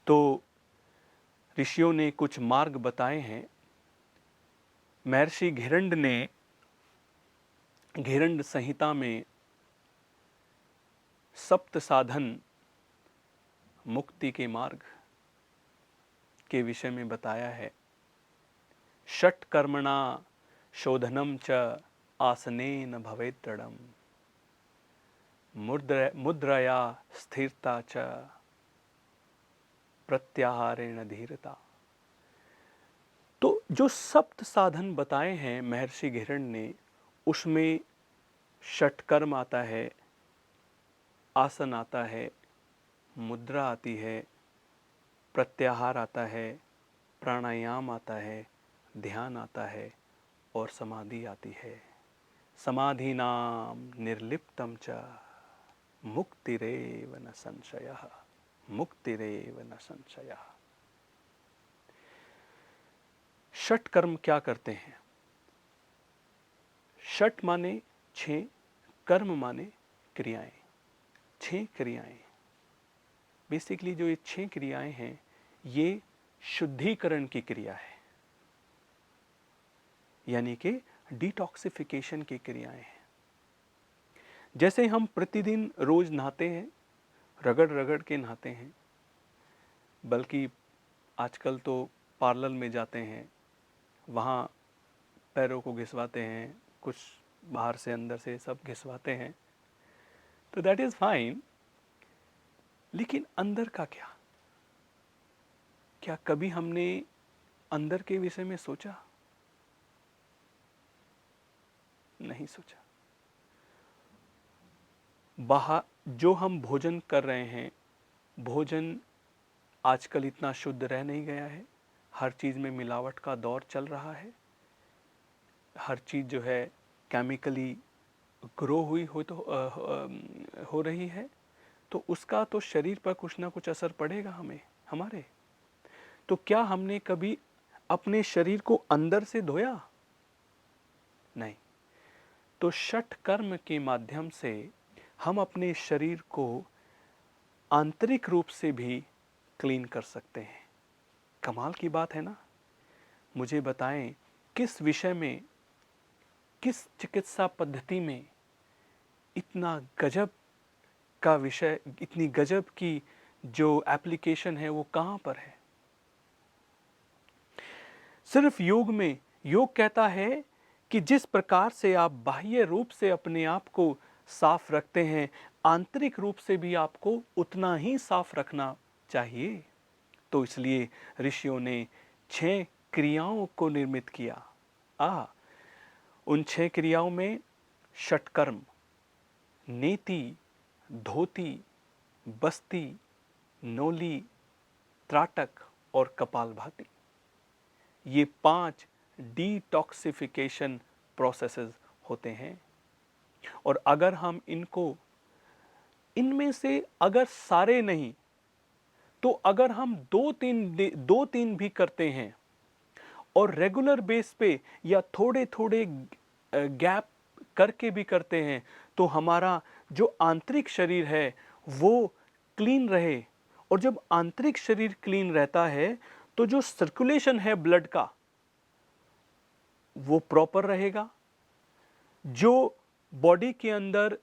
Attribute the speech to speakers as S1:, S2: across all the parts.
S1: तो ऋषियों ने कुछ मार्ग बताए हैं। महर्षि घिरंड ने घिरंड संहिता में सप्त साधन मुक्ति के मार्ग के विषय में बताया है। षट कर्मणा शोधनम च आसनेन भवेत् दृढ़म्, मुद्रया स्थिरता च प्रत्याहारेण धीरता। तो जो सप्त साधन बताए हैं महर्षि घिरंड ने, उसमें षटकर्म आता है, आसन आता है, मुद्रा आती है, प्रत्याहार आता है, प्राणायाम आता है, ध्यान आता है और समाधि आती है। समाधि नाम निर्लिप्तम च मुक्तिरेव न संशयः, मुक्तिरेव न संशयः। षट कर्म क्या करते हैं? षट माने 6, कर्म माने क्रियाएं। 6 क्रियाएं, बेसिकली जो ये 6 क्रियाएं हैं, ये शुद्धिकरण की क्रिया है, यानी कि डिटॉक्सिफिकेशन की क्रियाएं हैं। जैसे हम प्रतिदिन रोज नहाते हैं, रगड़ रगड़ के नहाते हैं, बल्कि आजकल तो पार्लर में जाते हैं, वहाँ पैरों को घिसवाते हैं, कुछ बाहर से अंदर से सब घिसवाते हैं, तो दैट इज़ फाइन। लेकिन अंदर का क्या? क्या कभी हमने अंदर के विषय में सोचा? नहीं सोचा। बाहर जो हम भोजन कर रहे हैं, भोजन आजकल इतना शुद्ध रह नहीं गया है। हर चीज़ में मिलावट का दौर चल रहा है। हर चीज़ जो है केमिकली ग्रो हुई हो रही है, तो उसका तो शरीर पर कुछ ना कुछ असर पड़ेगा हमें, हमारे। तो क्या हमने कभी अपने शरीर को अंदर से धोया? नहीं। तो षट कर्म के माध्यम से हम अपने शरीर को आंतरिक रूप से भी क्लीन कर सकते हैं। कमाल की बात है ना? मुझे बताएं, किस विषय में, किस चिकित्सा पद्धति में इतना गजब का विषय, इतनी गजब की जो एप्लीकेशन है, वो कहाँ पर है? सिर्फ योग में। योग कहता है कि जिस प्रकार से आप बाह्य रूप से अपने आप को साफ रखते हैं, आंतरिक रूप से भी आपको उतना ही साफ रखना चाहिए। तो इसलिए ऋषियों ने 6 क्रियाओं को निर्मित किया। उन 6 क्रियाओं में षटकर्म, नेति, धोती, बस्ती, नोली, त्राटक और कपालभाति, ये 5 डिटॉक्सिफिकेशन प्रोसेसेस होते हैं। और अगर हम इनमें से अगर सारे नहीं, तो अगर हम 2-3 भी करते हैं और रेगुलर बेस पे या थोड़े थोड़े गैप करके भी करते हैं, तो हमारा जो आंतरिक शरीर है वो क्लीन रहे। और जब आंतरिक शरीर क्लीन रहता है, तो जो सर्कुलेशन है ब्लड का, वो प्रॉपर रहेगा। जो बॉडी के अंदर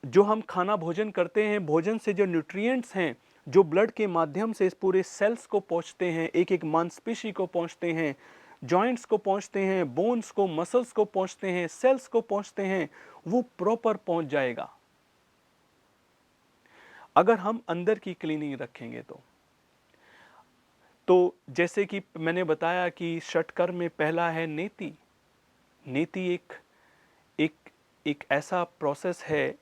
S1: जो हम खाना भोजन करते हैं, भोजन से जो न्यूट्रिएंट्स हैं, जो ब्लड के माध्यम से इस पूरे सेल्स को पहुंचते हैं, एक एक मांसपेशी को पहुंचते हैं, जॉइंट्स को पहुंचते हैं, बोन्स को, मसल्स को पहुंचते हैं, सेल्स को पहुंचते हैं, वो प्रॉपर पहुंच जाएगा अगर हम अंदर की क्लीनिंग रखेंगे। तो जैसे कि मैंने बताया कि षटकर्म में पहला है नेति। नेति एक एक ऐसा प्रोसेस है,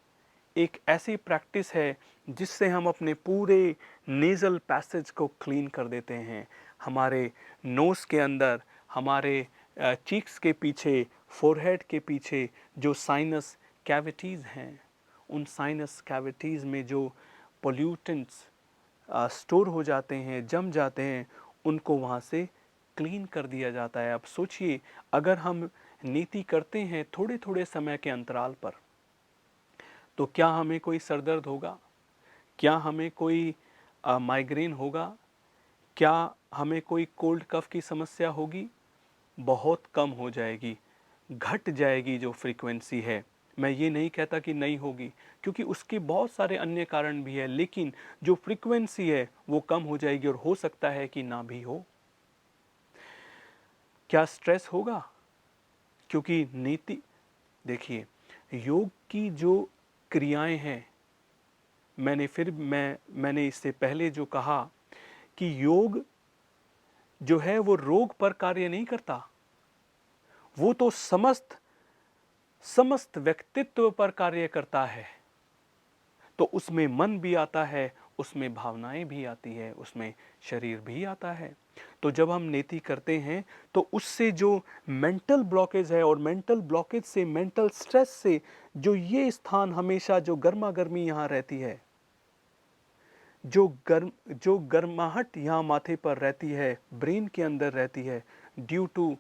S1: एक ऐसी प्रैक्टिस है जिससे हम अपने पूरे नेज़ल पैसेज को क्लीन कर देते हैं। हमारे नोज़ के अंदर, हमारे चीक्स के पीछे, फोरहेड के पीछे जो साइनस कैविटीज़ हैं, उन साइनस कैविटीज़ में जो पोल्यूटेंट्स स्टोर हो जाते हैं, जम जाते हैं, उनको वहाँ से क्लीन कर दिया जाता है। अब सोचिए, अगर हम नीति करते हैं थोड़े थोड़े समय के अंतराल पर, तो क्या हमें कोई सर दर्द होगा? क्या हमें कोई माइग्रेन होगा? क्या हमें कोई कोल्ड कफ की समस्या होगी? बहुत कम हो जाएगी, घट जाएगी जो फ्रीक्वेंसी है। मैं ये नहीं कहता कि नहीं होगी, क्योंकि उसके बहुत सारे अन्य कारण भी है, लेकिन जो फ्रीक्वेंसी है वो कम हो जाएगी और हो सकता है कि ना भी हो। क्या स्ट्रेस होगा? क्योंकि नीति, देखिए, योग की जो क्रियाएं हैं, मैंने इससे पहले जो कहा कि योग जो है वो रोग पर कार्य नहीं करता, वो तो समस्त व्यक्तित्व पर कार्य करता है। तो उसमें मन भी आता है, उसमें भावनाएं भी आती है, उसमें शरीर भी आता है। तो जब हम नेति करते हैं तो उससे जो मेंटल ब्लॉकेज है, और मेंटल ब्लॉकेज से, मेंटल स्ट्रेस से, जो ये स्थान हमेशा जो गर्मा गर्मी यहाँ रहती है, जो गर्माहट यहाँ माथे पर रहती है, ब्रेन के अंदर रहती है, due to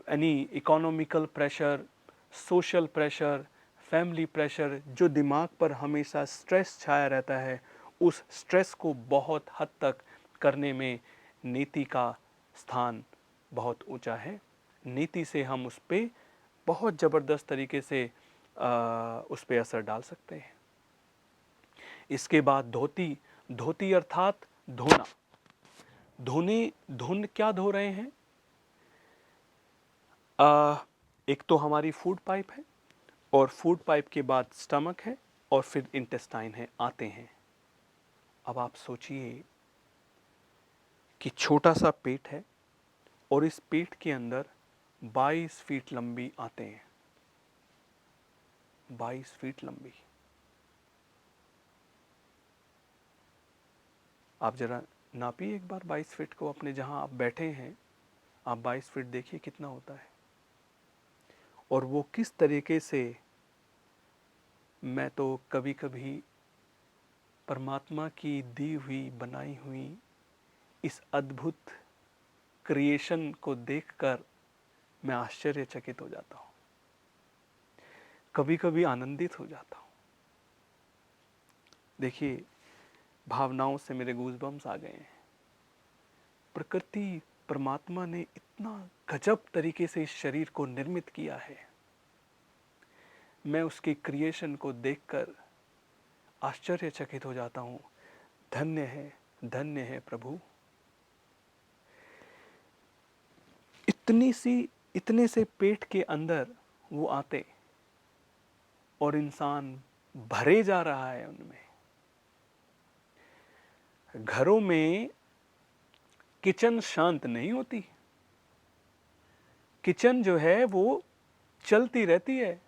S1: any economical pressure, social pressure, family pressure, जो दिमाग पर हमेशा स्ट्रेस छाया रहता है, उस स्ट्रेस को बहुत हद तक करने में नीति का स्थान बहुत ऊंचा है। नीति से हम उस पर बहुत ज़बरदस्त तरीके से उस पर असर डाल सकते हैं। इसके बाद धोती, धोती अर्थात धोना। धुन क्या धो रहे हैं? एक तो हमारी फूड पाइप है, और फूड पाइप के बाद स्टमक है, और फिर इंटेस्टाइन है, आते हैं। अब आप सोचिए कि छोटा सा पेट है, और इस पेट के अंदर 22 फीट लंबी आते हैं, 22 फीट लंबी। आप जरा नापिए एक बार 22 फीट को, अपने जहां आप बैठे हैं, आप 22 फीट देखिए कितना होता है। और वो किस तरीके से, मैं तो कभी कभी परमात्मा की दी हुई, बनाई हुई इस अद्भुत क्रिएशन को देखकर मैं आश्चर्यचकित हो जाता हूँ, कभी कभी आनंदित हो जाता हूँ। देखिए, भावनाओं से मेरे गूज़बम्स आ गए हैं। प्रकृति, परमात्मा ने इतना गजब तरीके से इस शरीर को निर्मित किया है, मैं उसकी क्रिएशन को देखकर आश्चर्यचकित हो जाता हूँ। धन्य है प्रभु। इतने से पेट के अंदर वो आते, और इंसान भरे जा रहा है उनमें। घरों में किचन शांत नहीं होती, किचन जो है वो चलती रहती है।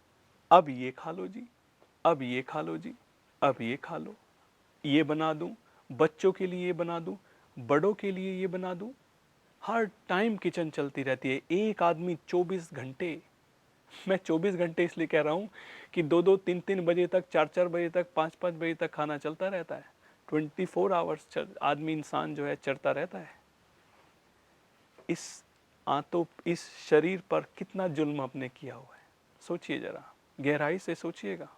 S1: अब ये खा लो जी, अब ये खा लो जी, अब ये खा लो, ये बना दूं, बच्चों के लिए ये बना दूं, बड़ों के लिए ये बना दूं। हर टाइम किचन चलती रहती है। एक आदमी 24 घंटे, मैं 24 घंटे इसलिए कह रहा हूँ कि 2-2, 3-3 बजे तक, 4-4 बजे तक, 5-5 बजे तक खाना चलता रहता है। 24 आवर्स आदमी, इंसान जो है, चलता रहता है। इस शरीर पर कितना जुल्म आपने किया हुआ है, सोचिए जरा, गहराई से सोचिएगा।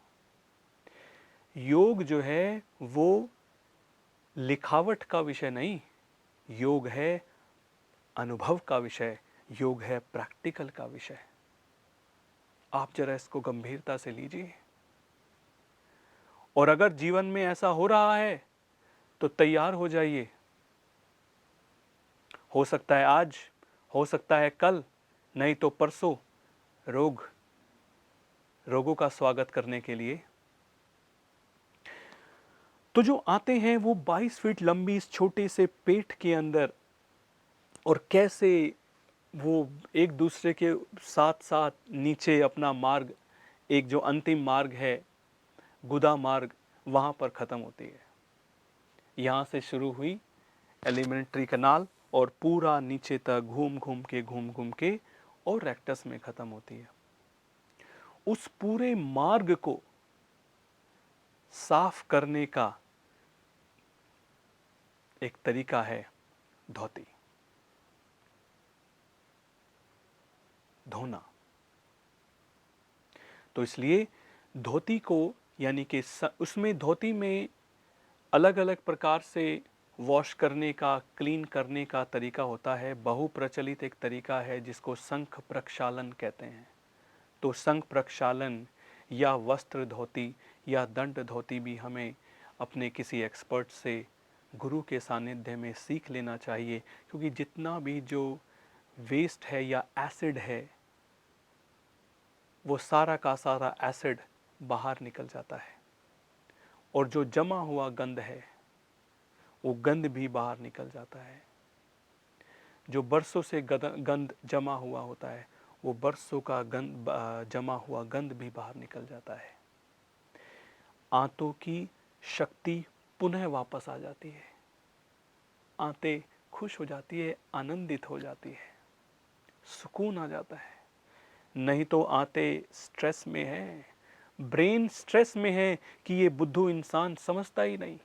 S1: योग जो है वो लिखावट का विषय नहीं, योग है अनुभव का विषय, योग है प्रैक्टिकल का विषय। आप जरा इसको गंभीरता से लीजिए, और अगर जीवन में ऐसा हो रहा है तो तैयार हो जाइए। हो सकता है आज, हो सकता है कल, नहीं तो परसों रोगों का स्वागत करने के लिए। तो जो आते हैं वो 22 फीट लंबी इस छोटे से पेट के अंदर, और कैसे वो एक दूसरे के साथ साथ नीचे अपना मार्ग, एक जो अंतिम मार्ग है गुदा मार्ग, वहाँ पर ख़त्म होती है। यहाँ से शुरू हुई एलिमेंट्री कनाल, और पूरा नीचे तक घूम घूम के और रेक्टस में ख़त्म होती है। उस पूरे मार्ग को साफ करने का एक तरीका है धोती, धोना। तो इसलिए धोती को, यानी कि उसमें, धोती में अलग अलग प्रकार से वॉश करने का, क्लीन करने का तरीका होता है। बहुप्रचलित एक तरीका है जिसको शंख प्रक्षालन कहते हैं। तो शंख प्रक्षालन या वस्त्र धोती या दंड धोती भी हमें अपने किसी एक्सपर्ट से, गुरु के सानिध्य में सीख लेना चाहिए, क्योंकि जितना भी जो वेस्ट है या एसिड है, वो सारा का सारा एसिड बाहर निकल जाता है, और जो जमा हुआ गंध है वो गंध भी बाहर निकल जाता है। जो बरसों से गंध जमा हुआ होता है, वो बरसों का गंध, जमा हुआ गंध भी बाहर निकल जाता है। आंतों की शक्ति पुनः वापस आ जाती है। आंतें खुश हो जाती है, आनंदित हो जाती है, सुकून आ जाता है। नहीं तो आंतें स्ट्रेस में है, ब्रेन स्ट्रेस में है कि ये बुद्धू इंसान समझता ही नहीं।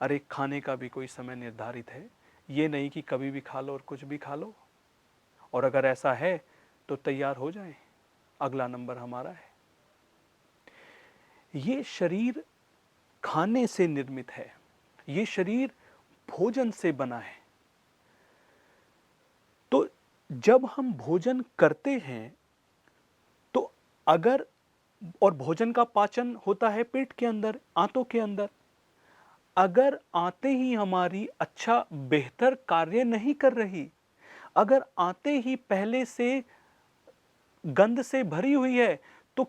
S1: अरे खाने का भी कोई समय निर्धारित है, ये नहीं कि कभी भी खा लो और कुछ भी खा लो। और अगर ऐसा है तो तैयार हो जाएं, अगला नंबर हमारा है। ये शरीर खाने से निर्मित है, ये शरीर भोजन से बना है। तो जब हम भोजन करते हैं तो अगर, और भोजन का पाचन होता है पेट के अंदर, आंतों के अंदर, अगर आंतें ही हमारी अच्छा बेहतर कार्य नहीं कर रही, अगर आंतें ही पहले से गंध से भरी हुई है, तो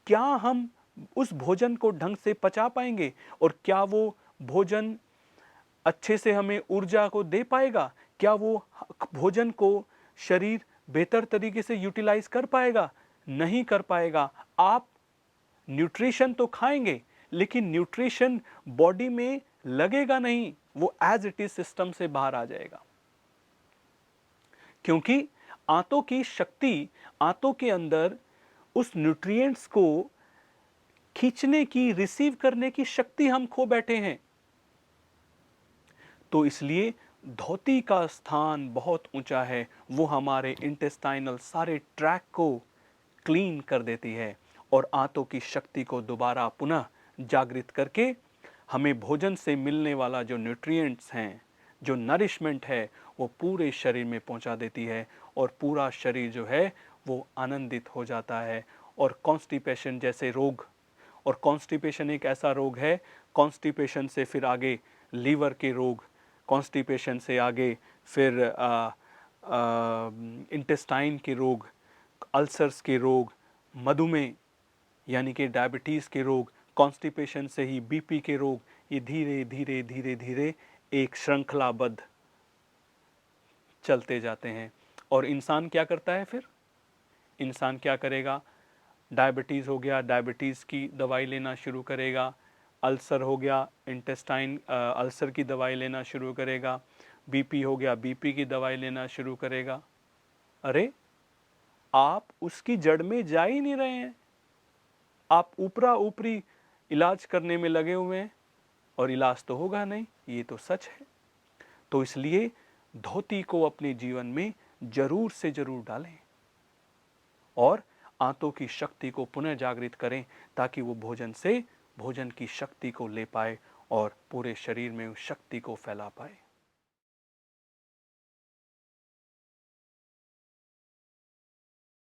S1: क्या हम उस भोजन को ढंग से पचा पाएंगे? और क्या वो भोजन अच्छे से हमें ऊर्जा को दे पाएगा? क्या वो भोजन को शरीर बेहतर तरीके से यूटिलाइज कर पाएगा? नहीं कर पाएगा। आप न्यूट्रिशन तो खाएंगे, लेकिन न्यूट्रिशन बॉडी में लगेगा नहीं, वो एज इट इज सिस्टम से बाहर आ जाएगा। क्योंकि आंतों की शक्ति, आंतों के अंदर उस न्यूट्रिएंट्स को खींचने की, रिसीव करने की शक्ति हम खो बैठे हैं। तो इसलिए धोती का स्थान बहुत ऊंचा है, वो हमारे इंटेस्टाइनल सारे ट्रैक को क्लीन कर देती है और आंतों की शक्ति को दोबारा पुनः जागृत करके हमें भोजन से मिलने वाला जो न्यूट्रिएंट्स हैं, जो नरिशमेंट है, वो पूरे शरीर में पहुंचा देती है और पूरा शरीर जो है वो आनंदित हो जाता है। और कॉन्स्टिपेशन जैसे रोग, और कॉन्स्टिपेशन एक ऐसा रोग है, कॉन्स्टिपेशन से फिर आगे लीवर के रोग, कॉन्स्टिपेशन से आगे फिर इंटेस्टाइन के रोग, अल्सर्स के रोग, मधुमेह यानी कि डायबिटीज़ के रोग, कॉन्स्टिपेशन से ही बीपी के रोग, ये धीरे धीरे धीरे धीरे एक श्रृंखलाबद्ध चलते जाते हैं। और इंसान क्या करता है फिर? इंसान क्या करेगा? डायबिटीज़ हो गया, डायबिटीज़ की दवाई लेना शुरू करेगा। अल्सर हो गया, इंटेस्टाइन अल्सर की दवाई लेना शुरू करेगा। बीपी हो गया, बीपी की दवाई लेना शुरू करेगा। अरे आप उसकी जड़ में जा ही नहीं रहे हैं, आप ऊपरा ऊपरी इलाज करने में लगे हुए हैं, और इलाज तो होगा नहीं, ये तो सच है। तो इसलिए धोती को अपने जीवन में जरूर से जरूर डालें और आंतों की शक्ति को पुनः जागृत करें, ताकि वो भोजन से भोजन की शक्ति को ले पाए और पूरे शरीर में उस शक्ति को फैला पाए।